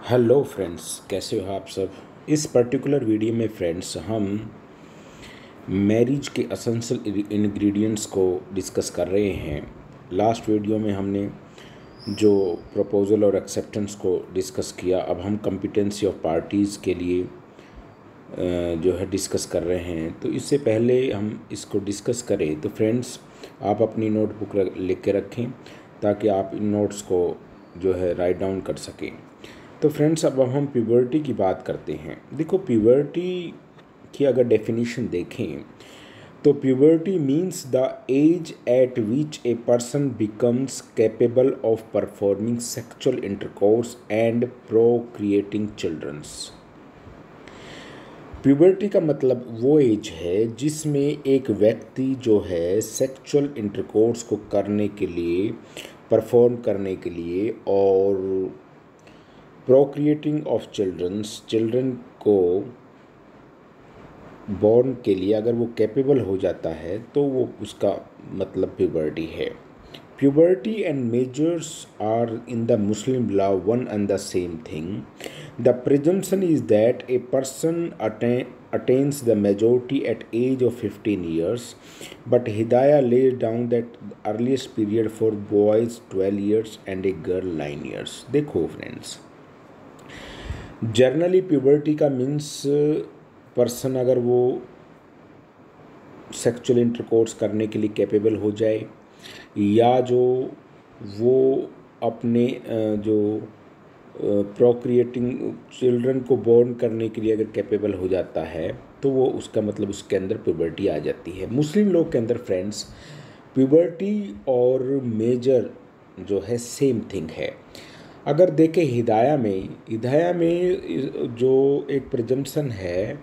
Hello friends, कैसे हो आप सब। इस पर्टिकुलर वीडियो में फ्रेंड्स हम मैरिज के असेंशियल इंग्रेडिएंट्स को डिस्कस कर रहे हैं। लास्ट वीडियो में हमने जो प्रपोज़ल और एक्सेप्टेंस को डिस्कस किया, अब हम कॉम्पिटेंसी ऑफ पार्टीज़ के लिए जो है डिस्कस कर रहे हैं। तो इससे पहले हम इसको डिस्कस करें तो फ्रेंड्स आप अपनी नोटबुक लिख के रखें ताकि आप इन नोट्स को जो है राइट डाउन कर सकें। तो फ्रेंड्स अब हम प्यूबर्टी की बात करते हैं। देखो, प्यूबर्टी की अगर डेफिनेशन देखें तो puberty means the age at which a person becomes capable of performing sexual intercourse and procreating childrens. Puberty का मतलब वो एज है जिसमें एक व्यक्ति जो है सेक्सुअल इंटरकोर्स को करने के लिए, परफॉर्म करने के लिए और प्रोक्रिएटिंग ऑफ चिल्ड्रन को बॉर्न के लिए अगर वो कैपेबल हो जाता है तो वो उसका मतलब प्यूबर्टी है। Puberty and measures are in the Muslim law one and the same thing. The presumption is that a person attains the majority at age of 15 years, but Hidayah lays down that earliest period for boys 12 years and a girl 9 years. देखो friends, generally puberty का means person अगर वो sexual intercourse करने के लिए capable हो जाए या जो वो अपने जो प्रोक्रिएटिंग चिल्ड्रन को बॉर्न करने के लिए अगर कैपेबल हो जाता है तो वो उसका मतलब उसके अंदर प्यूबर्टी आ जाती है। मुस्लिम लोग के अंदर फ्रेंड्स प्यूबर्टी और मेजर जो है सेम थिंग है। अगर देखें हिदाया में जो एक प्रिजम्पशन है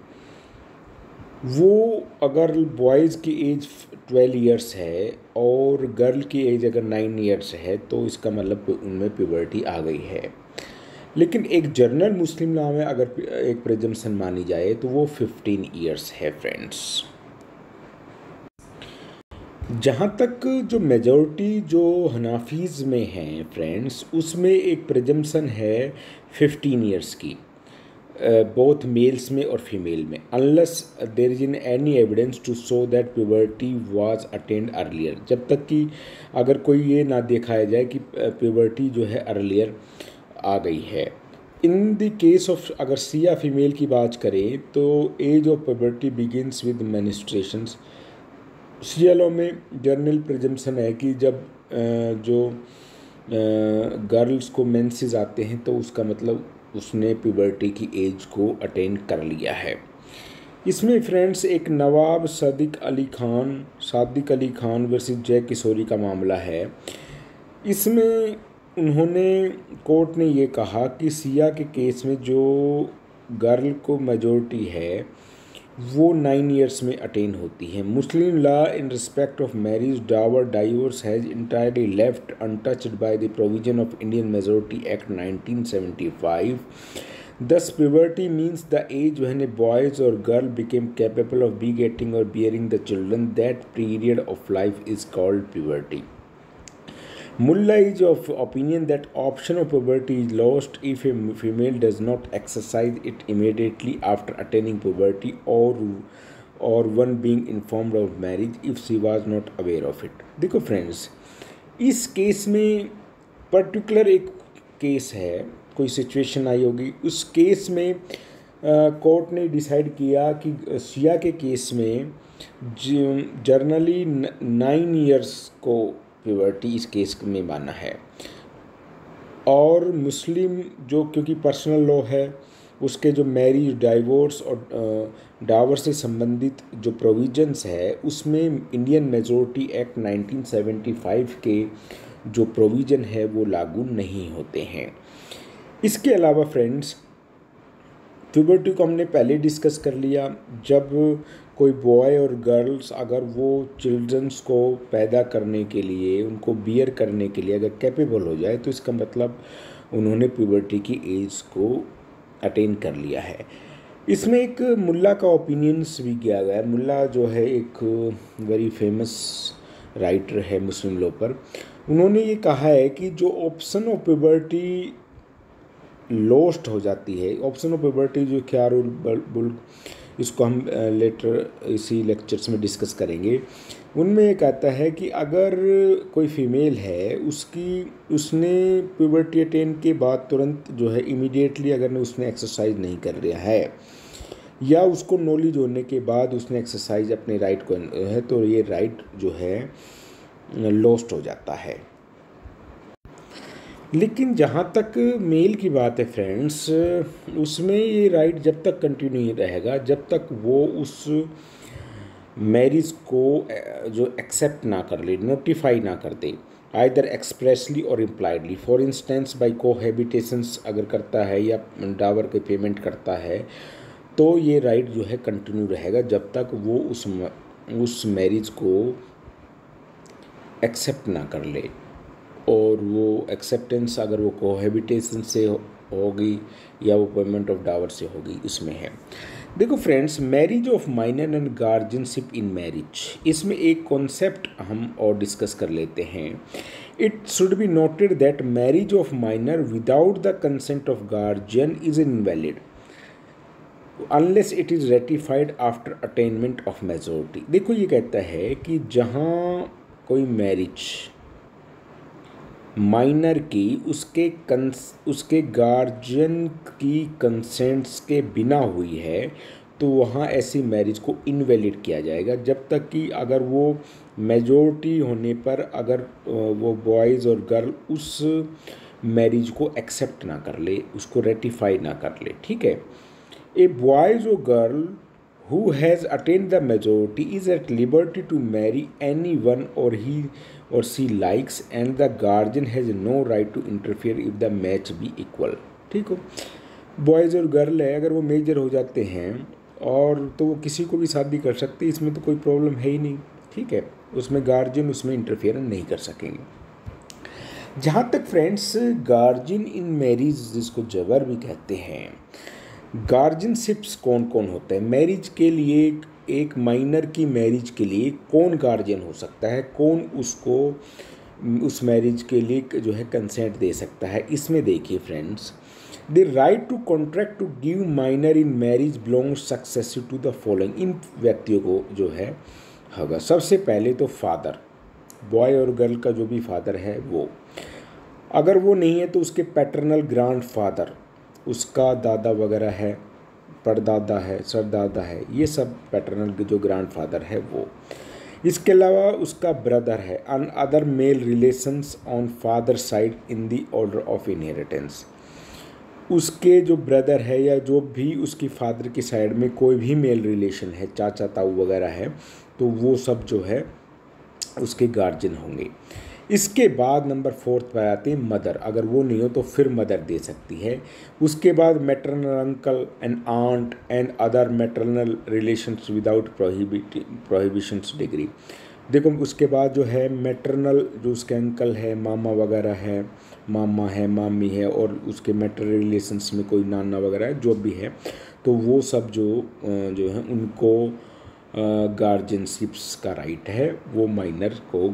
वो अगर बॉयज़ की एज 12 इयर्स है और गर्ल की एज अगर 9 इयर्स है तो इसका मतलब उनमें प्यूबर्टी आ गई है। लेकिन एक जनरल मुस्लिम लॉ में अगर एक प्रिजम्पशन मानी जाए तो वो 15 इयर्स है फ्रेंड्स। जहाँ तक जो मेजॉरिटी जो हनाफीज़ में हैं फ्रेंड्स, उसमें एक प्रिजम्पशन है 15 इयर्स की, बोथ मेल्स में और फीमेल में, unless there is in any evidence to show that puberty was attend earlier. जब तक कि अगर कोई ये ना दिखाया जाए कि प्यूबर्टी जो है अर्लियर आ गई है। इन द केस ऑफ अगर सिया फीमेल की बात करें तो age of puberty begins with menstruations. Shia law में जर्नल प्रिजम्पशन है कि जब जो गर्ल्स को मेंसेस आते हैं तो उसका मतलब उसने प्यूबर्टी की एज को अटेन कर लिया है। इसमें फ्रेंड्स एक नवाब सादिक अली खान वर्सेस जय किशोरी का मामला है। इसमें उन्होंने कोर्ट ने ये कहा कि सिया के केस में जो गर्ल को मेजॉरिटी है वो 9 इयर्स में अटेन होती है। Muslim law in respect of marriage, dower, divorce has entirely left untouched by the provision of Indian majority act 1975। Thus, puberty means the age when a boy or girl became capable of begetting or bearing the children. That period of life is called puberty. Mullah is of opinion that option of puberty is lost if a female does not exercise it immediately after attaining puberty or one being informed of marriage if she was not aware of it. देखो friends, इस case में particular एक case है, कोई situation आई होगी, उस case में court ने डिसाइड किया कि सिया के केस में जर्नली 9 इयर्स को प्यूबर्टी इस केस में माना है। और मुस्लिम जो क्योंकि पर्सनल लॉ है उसके जो मैरिज, डाइवोर्स और डावर से संबंधित जो प्रोविजंस है उसमें इंडियन मेजॉरिटी एक्ट 1975 के जो प्रोविज़न है वो लागू नहीं होते हैं। इसके अलावा फ्रेंड्स प्यूबर्टी को हमने पहले डिस्कस कर लिया। जब कोई बॉय और गर्ल्स अगर वो चिल्ड्रंस को पैदा करने के लिए, उनको बियर करने के लिए अगर कैपेबल हो जाए तो इसका मतलब उन्होंने प्यूबर्टी की एज को अटेन कर लिया है। इसमें एक मुल्ला का ओपिनियंस भी किया गया है। मुल्ला जो है एक वेरी फेमस राइटर है मुस्लिम लॉ पर। उन्होंने ये कहा है कि जो ऑप्शन ऑफ प्यूबर्टी लॉस्ट हो जाती है। ऑप्शन ऑफ प्रोबेबिलिटी जो ख्यार बुल, इसको हम लेटर इसी लेक्चर्स में डिस्कस करेंगे। उनमें एक आता है कि अगर कोई फीमेल है, उसने प्यूबर्टी अटेन के बाद तुरंत जो है इमीडिएटली अगर उसने एक्सरसाइज नहीं कर रहा है, या उसको नॉलेज होने के बाद उसने एक्सरसाइज अपने राइट को है, तो ये राइट जो है लॉस्ट हो जाता है। लेकिन जहाँ तक मेल की बात है फ्रेंड्स, उसमें ये राइट जब तक कंटिन्यू रहेगा जब तक वो उस मैरिज को जो एक्सेप्ट ना कर ले, नोटिफाई ना कर दे, आइदर एक्सप्रेसली और इम्प्लाइडली। फॉर इंस्टेंस बाई कोहेबिटेशंस अगर करता है या डावर के पेमेंट करता है, तो ये राइट जो है कंटिन्यू रहेगा जब तक वो उस मैरिज को एक्सेप्ट ना कर ले। और वो एक्सेप्टेंस अगर वो कोहेबिटेशन से होगी या वो पेमेंट ऑफ डावर से होगी, इसमें है। देखो friends, marriage of minor and guardianship in marriage, इसमें एक कॉन्सेप्ट हम और डिस्कस कर लेते हैं। It should be noted that marriage of minor without the consent of guardian is invalid unless it is ratified after attainment of majority. देखो ये कहता है कि जहाँ कोई मैरिज माइनर की उसके गार्जियन की कंसेंट्स के बिना हुई है, तो वहाँ ऐसी मैरिज को इनवैलिड किया जाएगा जब तक कि अगर वो मेजॉरिटी होने पर अगर वो बॉयज़ और गर्ल उस मैरिज को एक्सेप्ट ना कर ले, उसको रेटिफाई ना कर ले। ठीक है। ए बॉयज़ और girl who has attained the majority is at liberty to marry anyone or he or she likes and the guardian has no right to interfere if the match be equal। ठीक हो, boys और girl है, अगर वो major हो जाते हैं और तो वो किसी को भी शादी कर सकते हैं, इसमें तो कोई प्रॉब्लम है ही नहीं। ठीक है, उसमें गार्जियन उसमें इंटरफेयर नहीं कर सकेंगे। जहाँ तक फ्रेंड्स गार्जियन इन मैरिज जिसको जबर भी कहते हैं, गार्जियनशिप्स कौन कौन होता है मैरिज के लिए, एक माइनर की मैरिज के लिए कौन गार्जियन हो सकता है, कौन उसको उस मैरिज के लिए जो है कंसेंट दे सकता है। इसमें देखिए friends, the right to contract to give minor in marriage belongs successive to the following. इन व्यक्तियों को जो है होगा, सबसे पहले तो फादर, बॉय और गर्ल का जो भी फादर है वो, अगर वो नहीं है तो उसके पैटर्नल ग्रैंड फादर, उसका दादा वगैरह है, परदादा है, सरदादा है, ये सब पैटर्नल जो ग्रैंड फादर है वो। इसके अलावा उसका ब्रदर है, an other male relations on father side in the order of inheritance. उसके जो ब्रदर है या जो भी उसकी फादर की साइड में कोई भी मेल रिलेशन है, चाचा ताऊ वगैरह है, तो वो सब जो है उसके गार्जियन होंगे। इसके बाद नंबर 4 पर आती है मदर, अगर वो नहीं हो तो फिर मदर दे सकती है। उसके बाद maternal uncle and aunt and other maternal relations without prohibitions degree. देखो उसके बाद जो है मैटरनल, जो उसके अंकल है, मामा वगैरह है, मामा है, मामी है, और उसके मैटरनल रिलेशंस में कोई नाना वगैरह है, जो भी है, तो वो सब जो है उनको गार्जियनशिप्स का राइट है। वो माइनर को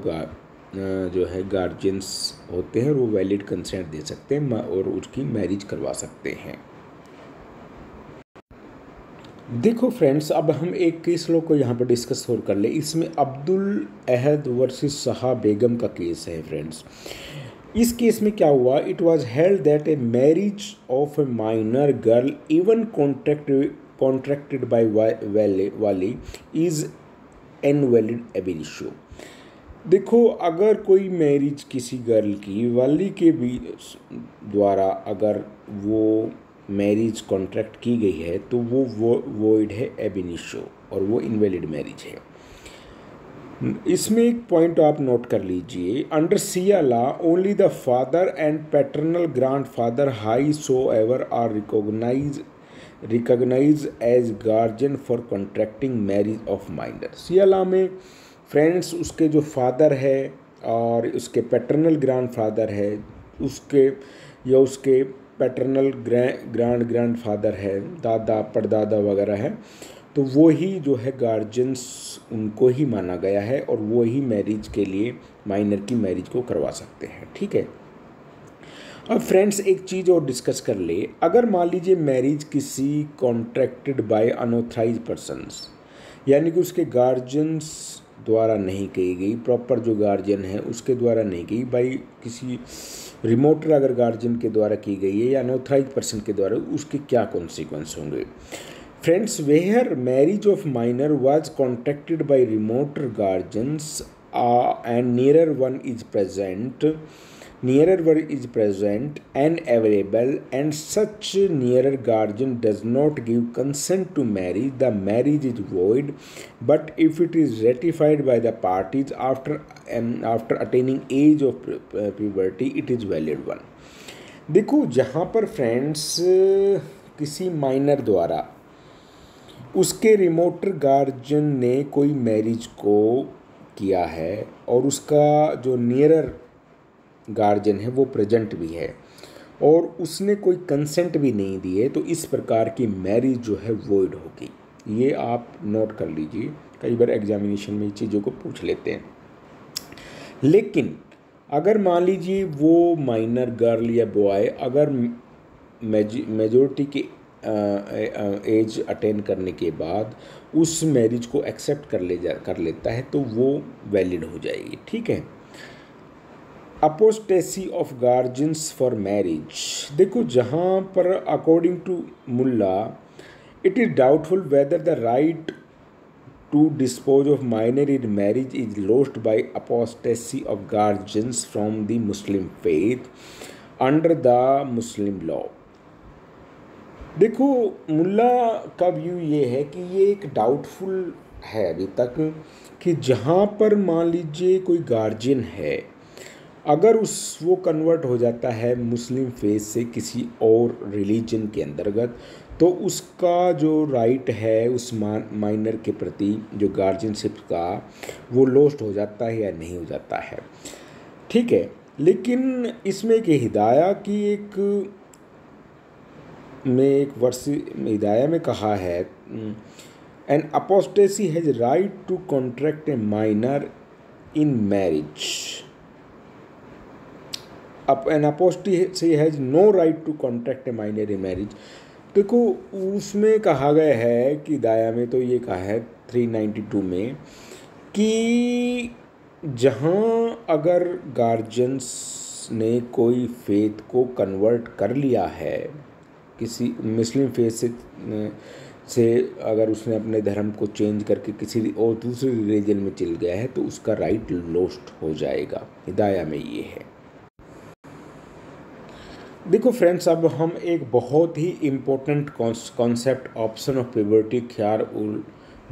जो है गार्जियंस होते हैं और वो वैलिड कंसेंट दे सकते हैं और उसकी मैरिज करवा सकते हैं। देखो फ्रेंड्स, अब हम एक केस लो को यहाँ पर डिस्कस और कर ले। इसमें अब्दुल अहद वर्सेस सहा बेगम का केस है फ्रेंड्स। इस केस में क्या हुआ, it was held that a marriage of a minor girl even contracted by वाली इज इनवैलिड एब इनिशियो। देखो, अगर कोई मैरिज किसी गर्ल की वाली के भी द्वारा अगर वो मैरिज कॉन्ट्रैक्ट की गई है तो वो वॉइड है एब इनिशियो और वो इनवैलिड मैरिज है। इसमें एक पॉइंट आप नोट कर लीजिए, under Shia law only the father and paternal grand father howsoever are recognise as guardian for contracting marriage of minor. Shia law में फ्रेंड्स उसके जो फादर है और उसके पैटर्नल ग्रैंड फादर है, उसके पैटर्नल ग्रैंड फादर है, दादा परदादा वगैरह है, तो वो ही जो है गार्जियंस उनको ही माना गया है और वो ही मैरिज के लिए माइनर की मैरिज को करवा सकते हैं। ठीक है। अब फ्रेंड्स एक चीज़ और डिस्कस कर ले, अगर मान लीजिए मैरिज किसी कॉन्ट्रैक्टेड बाय अनऑथराइज पर्सन्स, यानी कि उसके गार्जियंस द्वारा नहीं की गई, प्रॉपर जो गार्जियन है उसके द्वारा नहीं की, बाई किसी रिमोटर अगर गार्जियन के द्वारा की गई है या अनऑथराइज पर्सन के द्वारा, उसके क्या कॉन्सिक्वेंस होंगे। Friends, where marriage of minor was contracted by remoter guardians and nearer one is present and available, and such nearer guardian does not give consent to marriage, the marriage is void. But if it is ratified by the parties after attaining age of puberty, it is valid one. देखो, जहाँ पर friends किसी minor द्वारा उसके रिमोटर guardian ने कोई marriage को किया है और उसका जो नियरर गार्जियन है वो प्रेजेंट भी है और उसने कोई कंसेंट भी नहीं दिए, तो इस प्रकार की मैरिज जो है वॉइड होगी। ये आप नोट कर लीजिए, कई बार एग्जामिनेशन में चीज़ों को पूछ लेते हैं। लेकिन अगर मान लीजिए वो माइनर गर्ल या बॉय अगर मेजॉरिटी के एज अटेन करने के बाद उस मैरिज को एक्सेप्ट कर लेता है तो वो वैलिड हो जाएगी, ठीक है। Apostasy of guardians for marriage, देखो जहाँ पर according to Mulla it is doubtful whether the right to dispose of minor in marriage is lost by apostasy of guardians from the Muslim faith under the Muslim law. देखो, मुल्ला का view ये है कि ये एक डाउटफुल है अभी तक कि जहाँ पर मान लीजिए कोई गार्जियन है, अगर वो कन्वर्ट हो जाता है मुस्लिम फेथ से किसी और रिलीजन के अंतर्गत, तो उसका जो राइट है उस माइनर के प्रति जो गार्जियनशिप का वो लॉस्ट हो जाता है या नहीं हो जाता है, ठीक है। लेकिन इसमें एक हिदाया की एक वर्ष हिदाया में कहा है, an apostasy has right to contract a minor in marriage, an apostasy has no right to contract a minor in marriage. देखो, उसमें कहा गया है कि हिदाया में तो ये कहा है 392 में कि जहाँ अगर गार्जियंस ने कोई फेथ को कन्वर्ट कर लिया है, किसी मुस्लिम फेथ से अगर उसने अपने धर्म को चेंज करके किसी और दूसरे रिलीजन में चल गया है तो उसका राइट लॉस्ट हो जाएगा। हिदाया में ये है। देखो फ्रेंड्स, अब हम एक बहुत ही important concept option of puberty ख्यार उल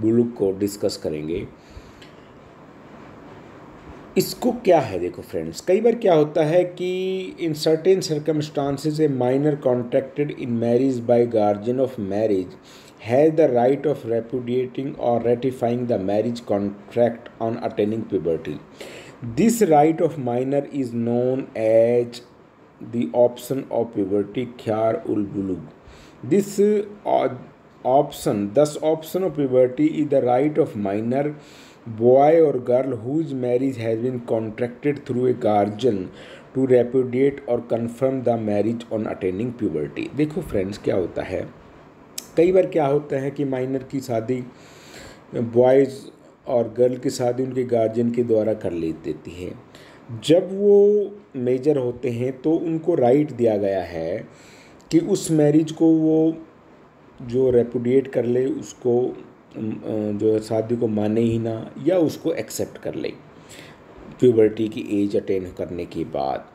बुलुग को डिस्कस करेंगे। इसको क्या है, देखो फ्रेंड्स, कई बार क्या होता है कि in certain circumstances a minor contracted in marriage by guardian of marriage has the right of repudiating और ratifying the marriage contract on attaining puberty. This right of minor is known as the option of puberty ख्यार उल बुलुग। This option, thus option of puberty is the right of minor boy or girl whose marriage has been contracted through a guardian to repudiate or confirm the marriage on attaining puberty। देखो friends क्या होता है, कई बार क्या होता है कि minor की शादी बॉयज़ और गर्ल की शादी उनके गार्जियन के द्वारा कर ली देती है। जब वो मेजर होते हैं तो उनको राइट दिया गया है कि उस मैरिज को वो जो रेपुडिएट कर ले, उसको जो शादी को माने ही ना या उसको एक्सेप्ट कर ले प्यूबर्टी की एज अटेन करने के बाद।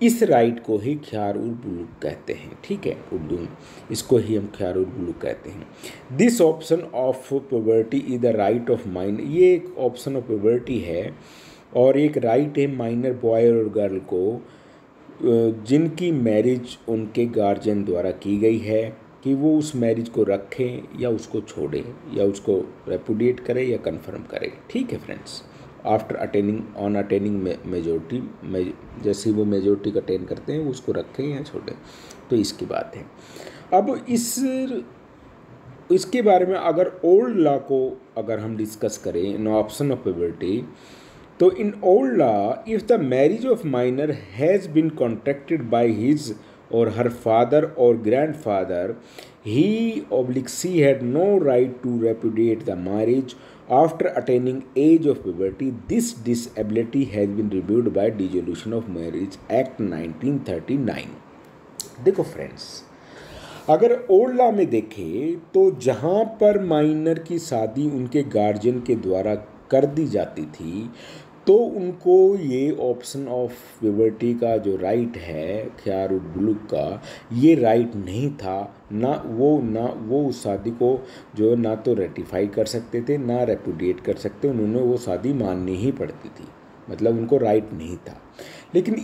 इस राइट को ही ख्यार उल बुलुग कहते हैं, ठीक है, उर्दू में इसको ही हम ख्यार उल बुलुग कहते हैं। This option of puberty is the right of minor, ये एक ऑप्शन ऑफ प्यूबर्टी है और एक राइट है माइनर बॉय और गर्ल को जिनकी मैरिज उनके गार्जियन द्वारा की गई है कि वो उस मैरिज को रखें या उसको छोड़ें या उसको रेपुडिएट करें या कंफर्म करें, ठीक है फ्रेंड्स। आफ्टर अटेनिंग मेजोरिटी, जैसे वो मेजोरिटी का अटेन करते हैं उसको रखें या छोड़ें, तो इसकी बात है। अब इसके बारे में अगर ओल्ड लॉ को अगर हम डिस्कस करें इन ऑप्शन ऑफ प्यूबर्टी, तो in old law if the marriage of minor has been contracted by his or her father or grandfather, he/she had no right to repudiate the marriage after attaining age of puberty. This disability has been removed by Dissolution of Marriage Act 1939. देखो friends, अगर old law में देखें तो जहाँ पर minor की शादी उनके गार्जियन के द्वारा कर दी जाती थी तो उनको ये ऑप्शन ऑफ प्यूबर्टी का जो राइट है ख्यार बुलुग का, ये राइट नहीं था। ना वो उस शादी को जो ना तो रेटिफाई कर सकते थे ना रेपुडिएट कर सकते, उन्होंने वो शादी माननी ही पड़ती थी, मतलब उनको राइट नहीं था। लेकिन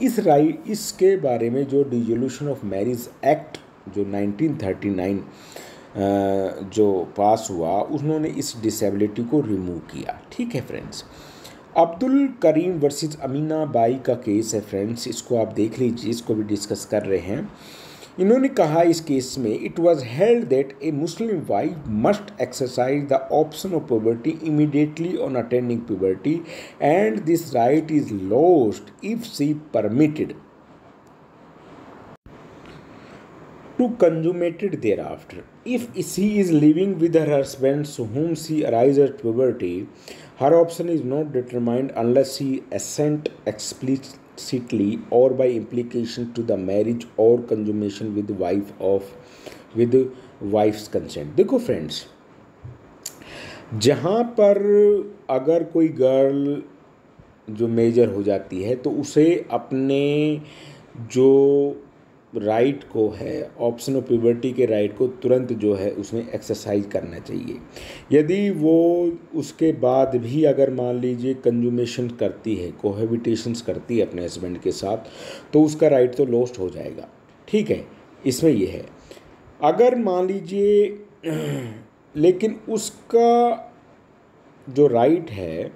इसके बारे में जो डिसोल्यूशन ऑफ मैरिज एक्ट जो 1939 जो पास हुआ, उन्होंने इस डिसेबिलिटी को रिमूव किया। ठीक है फ्रेंड्स, अब्दुल करीम वर्सेस अमीना बाई का केस है फ्रेंड्स, इसको आप देख लीजिए, इसको भी डिस्कस कर रहे हैं। इन्होंने कहा इस केस में it was held that A Muslim wife must exercise the option of puberty immediately on attending puberty and this right is lost if she permitted to consummate it thereafter. If she is living with her husband whom she arrives at puberty, her option is not determined unless she assent explicitly or by implication to the marriage or consummation with wife's consent. देखो friends, जहाँ पर अगर कोई girl जो major हो जाती है तो उसे अपने जो राइट को है, ऑप्शन ऑफ प्यूबर्टी के राइट को तुरंत जो है उसमें एक्सरसाइज करना चाहिए। यदि वो उसके बाद भी अगर मान लीजिए कंज्यूमेशन करती है, कोहेबिटेशंस करती है अपने हस्बैंड के साथ, तो उसका राइट तो लॉस्ट हो जाएगा। ठीक है, इसमें ये है। अगर मान लीजिए लेकिन उसका जो राइट है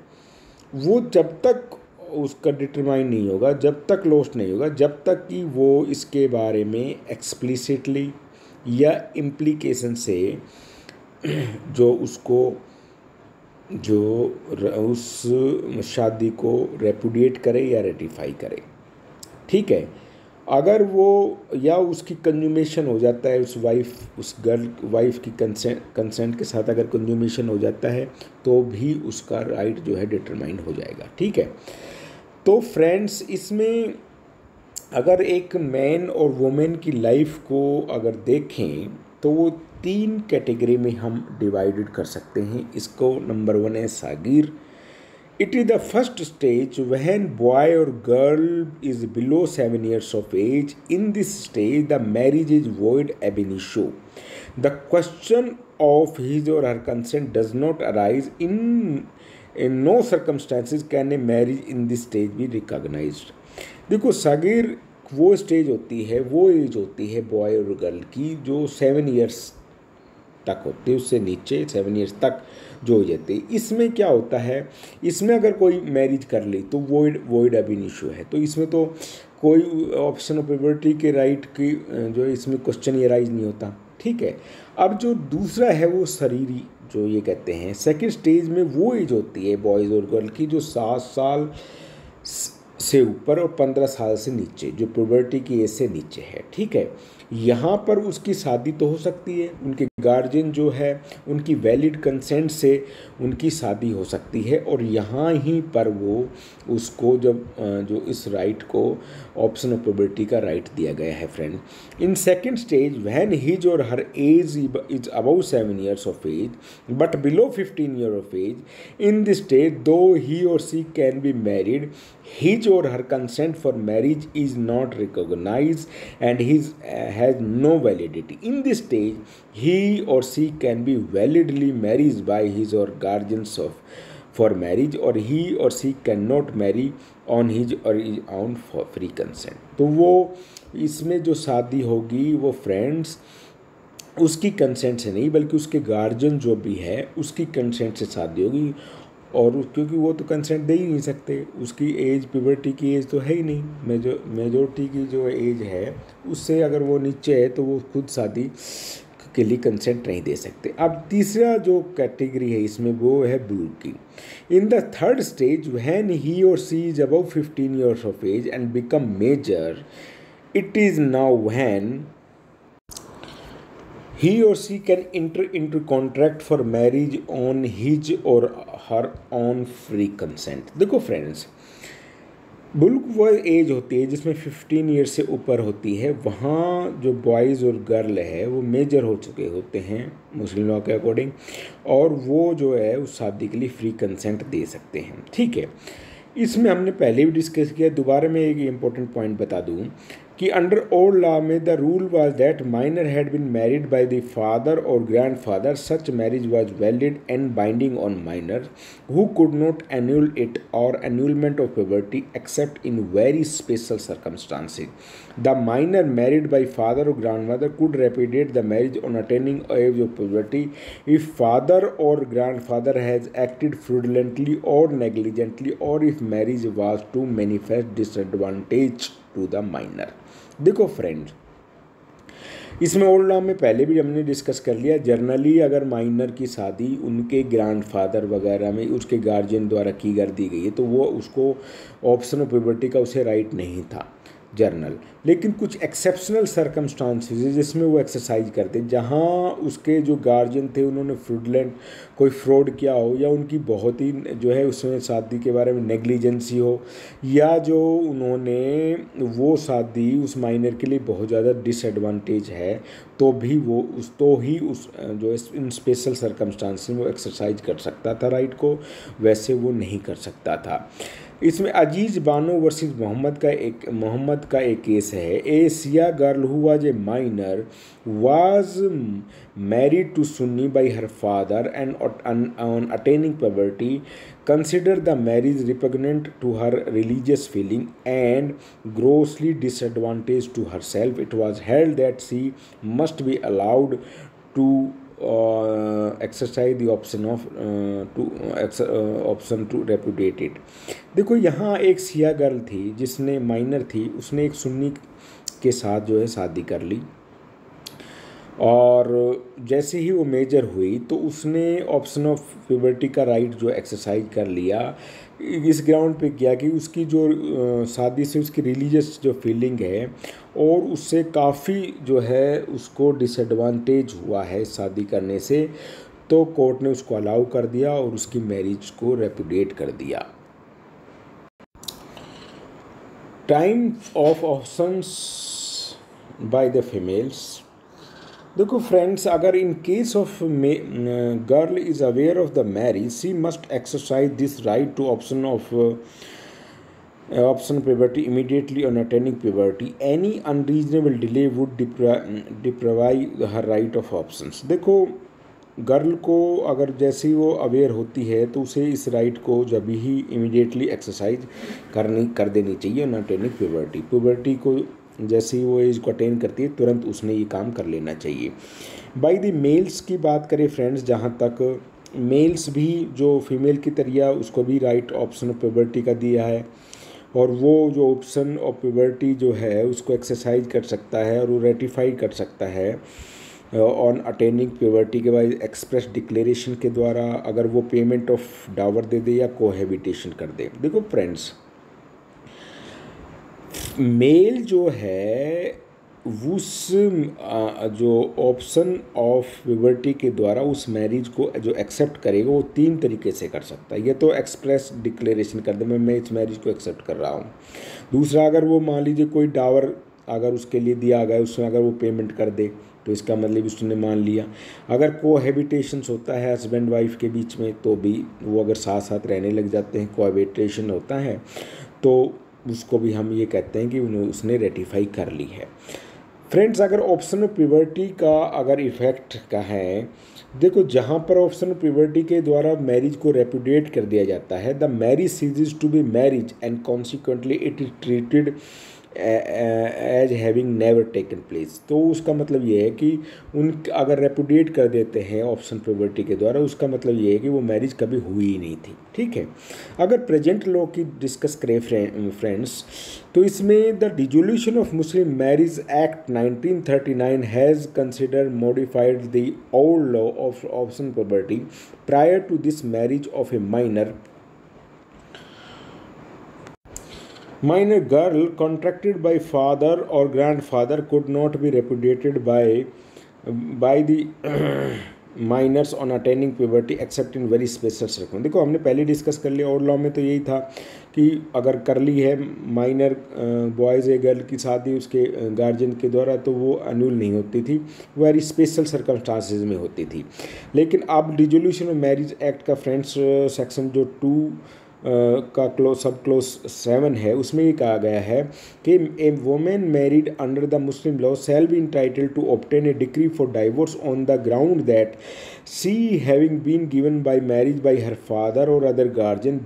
वो जब तक उसका डिटरमाइन नहीं होगा, जब तक लॉस्ट नहीं होगा, जब तक कि वो इसके बारे में एक्सप्लिसिटली या इम्प्लीकेशन से जो उसको जो उस शादी को रेपुडिएट करे या रेटिफाई करे। ठीक है, अगर वो या उसकी कंज्यूमेशन हो जाता है, उस वाइफ की कंसेंट के साथ अगर कंज्यूमेशन हो जाता है तो भी उसका राइट जो है डिटरमाइन हो जाएगा। ठीक है, तो फ्रेंड्स इसमें अगर एक मैन और वुमेन की लाइफ को अगर देखें तो वो 3 कैटेगरी में हम डिवाइडेड कर सकते हैं इसको। नंबर 1 है सागिर। It is the first stage when boy और girl is below 7 years of age. In this stage the marriage is void ab initio. The question of his or her consent does not arise. In no circumstances can a marriage in this stage be recognized. देखो, सागिर वो stage होती है, वो as होती है boy और girl की जो 7 years तक होती है, उससे नीचे 7 years तक जो हो जाती है। इसमें क्या होता है, इसमें अगर कोई मैरिज कर ली तो वॉइड अब इनिशियो है, तो इसमें तो कोई ऑप्शन ऑफ प्यूबर्टी के राइट की जो इसमें क्वेश्चन ये राइज नहीं होता। ठीक है, अब जो दूसरा है वो शरीरी जो ये कहते हैं सेकंड स्टेज में वो एज होती है बॉयज़ और गर्ल की जो 7 साल से ऊपर और 15 साल से नीचे, जो प्यूबर्टी की एज से नीचे है। ठीक है, यहाँ पर उसकी शादी तो हो सकती है, उनके गार्जियन जो है उनकी वैलिड कंसेंट से उनकी शादी हो सकती है, और यहाँ ही पर वो उसको जब जो इस राइट को ऑप्शन ऑफ प्यूबर्टी का राइट दिया गया है friend. In second stage when his और her age is about 7 years of age but below 15 years of age, in this stage though he or she can be married, his or her consent for marriage is not recognized and has no validity. In this stage he or she can be validly married by his or guardians for marriage, or he or she cannot marry on his or his own for free consent. तो वो इसमें जो शादी होगी वो friends उसकी consent से नहीं बल्कि उसके गार्जियन जो भी है उसकी कंसेंट से शादी होगी, और क्योंकि वो तो कंसेंट दे ही नहीं सकते, उसकी एज प्यूबर्टी की एज तो है ही नहीं, मेजोरिटी की जो एज है उससे अगर वो नीचे है तो वो खुद शादी के लिए कंसेंट नहीं दे सकते। अब तीसरा जो कैटेगरी है इसमें वो है बुल्क की। In the third stage when he और सी is above 15 years of age and become major, it is now when he or she can enter into contract for marriage on his or her own free consent। देखो friends, bulk वो as होती है जिसमें 15 year से ऊपर होती है, वहाँ जो बॉयज़ और गर्ल है वो मेजर हो चुके होते हैं मुस्लिम लॉ के अकॉर्डिंग, और वो जो है उस शादी के लिए फ्री कंसेंट दे सकते हैं। ठीक है, इसमें हमने पहले भी डिस्कस किया, दोबारा मैं एक इम्पोर्टेंट पॉइंट बता दूं कि अंडर ओल्ड लॉ में the rule was that minor had been married by the father और grandfather, such marriage was valid and binding on minor who could not annul it और annulment of puberty except in very special circumstances. The minor married by father और grandmother could repudiate the marriage on attaining age of puberty if father और grandfather has acted fraudulently और negligently और if marriage was to manifest disadvantage to the minor. देखो friends, इसमें old law में पहले भी हमने डिस्कस कर लिया, जर्नली अगर माइनर की शादी उनके ग्रैंडफादर वगैरह में उसके गार्जियन द्वारा की कर दी गई है तो वो उसको ऑप्शन ऑफ प्यूबर्टी का उसे राइट नहीं था जर्नल। लेकिन कुछ एक्सेप्शनल सर्कमस्टांसेस जिसमें वो एक्सरसाइज करते, जहाँ उसके जो गार्जियन थे उन्होंने फ्रॉडुलेंट कोई फ्रॉड किया हो या उनकी बहुत ही जो है उसमें शादी के बारे में नेग्लिजेंसी हो, या जो उन्होंने वो शादी उस माइनर के लिए बहुत ज़्यादा डिसएडवांटेज है, तो भी वो उस जो इन स्पेशल सर्कमस्टांसेस में वो एक्सरसाइज कर सकता था राइट को, वैसे वो नहीं कर सकता था। इसमें अजीज़ बानो वर्सेस मोहम्मद का एक केस है। A Shia girl who was a minor was married to Sunni by her father and on attaining puberty considered the marriage repugnant to her religious feeling and grossly disadvantaged to herself. It was held that she must be allowed to exercise the option to repudiate it। देखो यहाँ एक Siya girl थी जिसने minor थी, उसने एक सुन्नी के साथ जो है शादी कर ली, और जैसे ही वो मेजर हुई तो उसने ऑप्शन ऑफ प्यूबर्टी का राइट जो एक्सरसाइज कर लिया, इस ग्राउंड पे किया कि उसकी जो शादी से उसकी रिलीजियस जो फीलिंग है और उससे काफ़ी जो है उसको डिसएडवांटेज हुआ है शादी करने से, तो कोर्ट ने उसको अलाउ कर दिया और उसकी मैरिज को रेपुडिएट कर दिया। Time of options by the females. देखो फ्रेंड्स, अगर in case of girl is aware of the marriage she must exercise this right to option puberty immediately on attaining puberty. Any unreasonable delay would deprive her right of options. देखो, girl को अगर जैसे ही वो aware होती है तो उसे इस राइट को जब ही इमीडिएटली एक्सरसाइज कर देनी चाहिए ऑन अटेनिंग प्यूबर्टी को जैसे ही वो एज को अटेन करती है तुरंत उसने ये काम कर लेना चाहिए। बाय द मेल्स की बात करें फ्रेंड्स, जहाँ तक मेल्स भी जो फीमेल की तरह उसको भी राइट ऑप्शन ऑफ प्यूबर्टी का दिया है, और वो जो ऑप्शन ऑफ प्यूबर्टी जो है उसको एक्सरसाइज कर सकता है और वो रेटिफाई कर सकता है ऑन अटेनिंग प्यूबर्टी के बाद एक्सप्रेस डिक्लेरेशन के द्वारा, अगर वो पेमेंट ऑफ डावर दे दे या कोहैबिटेशन कर दे। देखो फ्रेंड्स, मेल जो है उस जो ऑप्शन ऑफ प्यूबर्टी के द्वारा उस मैरिज को जो एक्सेप्ट करेगा वो 3 तरीके से कर सकता है। ये तो एक्सप्रेस डिक्लेरेशन कर दे मैं इस मैरिज को एक्सेप्ट कर रहा हूँ। दूसरा, अगर वो मान लीजिए कोई डावर अगर उसके लिए दिया गया उसमें अगर वो पेमेंट कर दे तो इसका मतलब उसने मान लिया। अगर कोहैबिटेशंस होता है हस्बैंड वाइफ के बीच में तो भी वो अगर साथ साथ रहने लग जाते हैं, कोहैबिटेशन होता है, तो उसको भी हम ये कहते हैं कि उसने रेटिफाई कर ली है। फ्रेंड्स, अगर ऑप्शन ऑफ प्यूबर्टी का अगर इफ़ेक्ट का है, देखो जहाँ पर ऑप्शन ऑफ प्यूबर्टी के द्वारा मैरिज को रेपुडिएट कर दिया जाता है, the marriage ceases to be marriage and consequently it is treated as having never taken place. तो उसका मतलब ये है कि उन अगर रेपुडिएट कर देते हैं ऑप्शन प्रोबेबिलिटी के द्वारा, उसका मतलब ये है कि वो मैरिज कभी हुई ही नहीं थी। ठीक है, अगर प्रेजेंट लॉ की डिस्कस करें फ्रेंड्स, तो इसमें the dissolution of Muslim marriage act 1939 has consider modified the old law of option probability. Prior to this marriage of a minor girl contracted by father or grandfather could not be repudiated by the minors on attaining puberty except in very special circum. देखो हमने पहले discuss कर लिया, और law में तो यही था कि अगर कर ली है माइनर बॉयज़ या गर्ल की शादी उसके गार्जियन के द्वारा, तो वो अन्यूल नहीं होती थी, वेरी स्पेशल सर्कमस्टांसेस में होती थी। लेकिन अब डिसोल्यूशन ऑफ मैरिज एक्ट का फ्रेंड्स सेक्शन जो 2 का सब क्लोज 7 है, उसमें ये कहा गया है कि a women married under the Muslim law shall be entitled to obtain a decree for divorce on the ground that she having been given by marriage by her father और other guardian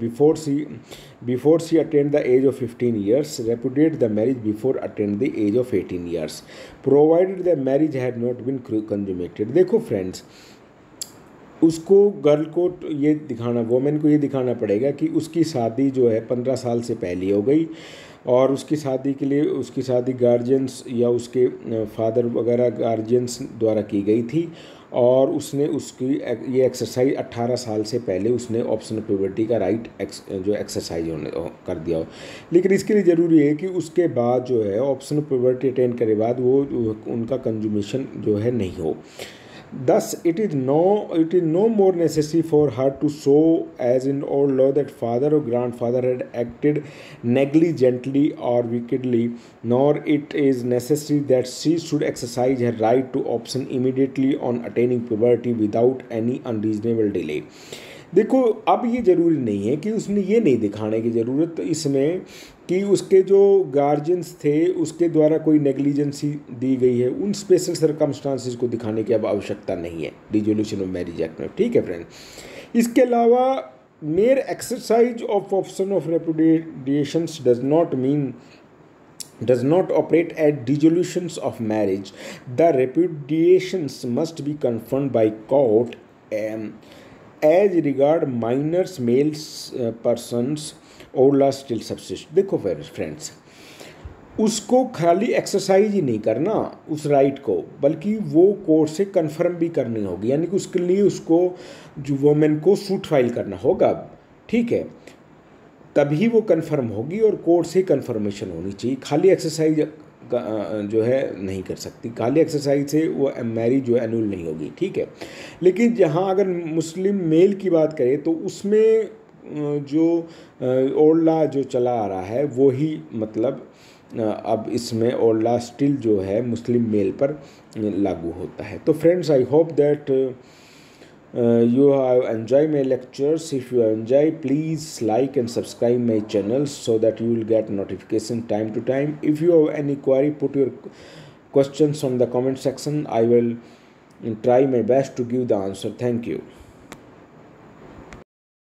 before she attained the age of 15 years, repudiate the marriage before attained the age of 18 years, provided the marriage had not been consummated। देखो friends, उसको girl को ये दिखाना, women को ये दिखाना पड़ेगा कि उसकी शादी जो है 15 साल से पहले हो गई, और उसकी शादी के लिए उसकी शादी गार्जियंस या उसके फादर वगैरह गार्जियंस द्वारा की गई थी, और उसने उसकी ये एक्सरसाइज 18 साल से पहले उसने ऑप्शन प्यूबर्टी का राइट जो एक्सरसाइज होने कर दिया हो। लेकिन इसके लिए ज़रूरी है कि उसके बाद जो है ऑप्शन प्यूबर्टी अटेन करे बाद वो उनका कंज्यूमेशन जो है नहीं हो। Thus, it is no more necessary for her to show, as in old law, that father or grandfather had acted negligently or wickedly, nor it is necessary that she should exercise her right to option immediately on attaining puberty without any unreasonable delay। देखो, अब ये ज़रूरी नहीं है कि उसने ये नहीं दिखाने की ज़रूरत इसमें कि उसके जो गार्जियंस थे उसके द्वारा कोई नेग्लिजेंसी दी गई है, उन स्पेशल सर्कमस्टांसेस को दिखाने की अब आवश्यकता नहीं है डिसोल्यूशन ऑफ मैरिज एक्ट में। ठीक है फ्रेंड, इसके अलावा mere exercise of option of repudiations does not operate at dissolutions of marriage. The repudiations must be confirmed by court as regard minors males persons Ola still subsist. देखो friends, उसको खाली exercise ही नहीं करना उस right को, बल्कि वो court से कंफर्म भी करनी होगी, यानी कि उसके लिए उसको जो वुमेन को सूट फाइल करना होगा। ठीक है, तभी वो कंफर्म होगी और कोर्ट से कंफर्मेशन होनी चाहिए। खाली एक्सरसाइज जो है नहीं कर सकती, खाली एक्सरसाइज से वो मैरिज जो है एनुअल नहीं होगी। ठीक है, लेकिन जहाँ अगर मुस्लिम मेल की बात करें तो उसमें जो ओल्ड लॉ जो चला आ रहा है वो ही मतलब अब इसमें ओल्ड लॉ स्टिल जो है मुस्लिम मेल पर लागू होता है। तो friends, I hope that you have enjoyed my lectures. If you enjoy, please like and subscribe my channel so that you will get notification time to time. If you have any query, put your questions on the comment section. I will try my best to give the answer. Thank you.